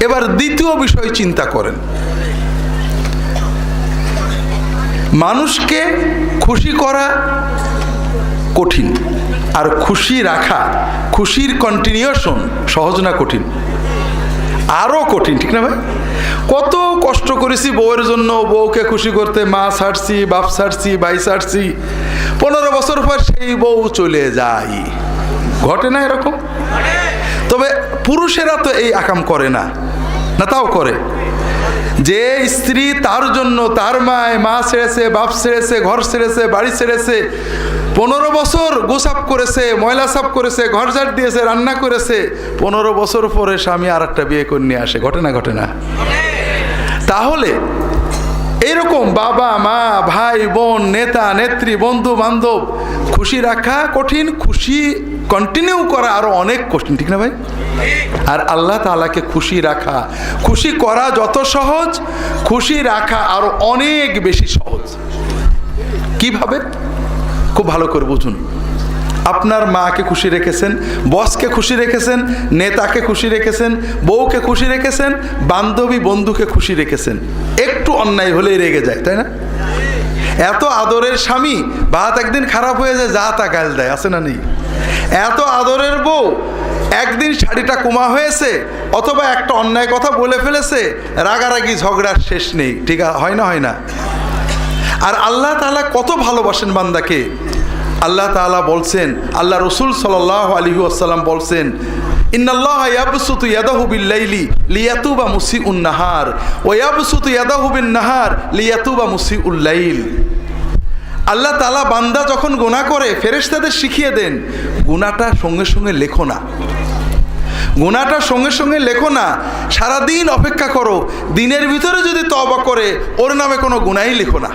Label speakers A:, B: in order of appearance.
A: এবার দ্বিতীয় বিষয় চিন্তা করেন, মানুষকে খুশি করা কঠিন, আর খুশি রাখা, খুশির কন্টিনিউশন সহজ না কঠিন? আরও কঠিন, ঠিক না ভাই? কত কষ্ট করেছি বউয়ের জন্য, বউকে খুশি করতে মা ছাড়ছি, বাপ ছাড়ছি, ভাই ছাড়ছি, 15 বছর পর সেই বউ চলে যায়। ঘটে না এরকম? তবে পুরুষেরা তো এই আকাম করে না, না তাও করে। যে স্ত্রী তার জন্য তার মায় মা ছেড়েছে, বাপ ছেড়েছে, ঘর ছেড়েছে, বাড়ি ছেড়েছে, 15 বছর গোসাপ করেছে, ময়লা সাফ করেছে, ঘর ঝাড় দিয়েছে, রান্না করেছে, 15 বছর পরে স্বামী আর একটা বিয়ে করে নিয়ে আসে। ঘটে না? ঘটে না? তাহলে এরকম বাবা মা ভাই বোন নেতা নেত্রী বন্ধু বান্ধব খুশি রাখা কঠিন, খুশি কন্টিনিউ করা আরো অনেক কঠিন, ঠিক না ভাই? আর আল্লাহ তাআলাকে খুশি রাখা, খুশি করা যত সহজ, খুশি রাখা আরো অনেক বেশি সহজ। কিভাবে? খুব ভালো করে বুঝুন। আপনার মাকে খুশি রেখেছেন, বসকে খুশি রেখেছেন, নেতাকে খুশি রেখেছেন, বউকে খুশি রেখেছেন, বান্ধবী বন্ধুকে খুশি রেখেছেন, একটু অন্যায় হলেই রেগে যায়, তাই না? এত আদরের স্বামী ভাত একদিন খারাপ হয়ে যায়, যা তা গাল দেয়, আছে না নেই? এত আদরের বউ একদিন শাড়িটা কুমা হয়েছে অথবা একটা অন্যায় কথা বলে ফেলেছে, রাগারাগি ঝগড়ার শেষ নেই, ঠিক হয় না? হয় না? আর আল্লাহ তাআলা কত ভালোবাসেন বান্দাকে। আল্লাহ তাআলা বলছেন, আল্লাহ রসুল সাল্লাল্লাহু আলাইহি ওয়াসাল্লাম বলছেন, ইন্নাল্লাহা ইয়াবসুতু ইয়াদাহু বিল-লাইলি লিয়াতুবা মুসিউন নাহার ওয়া ইয়াবসুতু ইয়াদাহু বিন-নাহার লিয়াতুবা মুসিউল লাইল। আল্লাহ তাআলা বান্দা যখন গুনাহ করে ফেরেশতাদের শিখিয়ে দেন, গুনাহটা সঙ্গে সঙ্গে লেখো না, গুনাহটা সঙ্গে সঙ্গে লেখো না, সারাদিন অপেক্ষা করো, দিনের ভিতরে যদি তওবা করে ওর নামে কোনো গুনাহই লেখো না।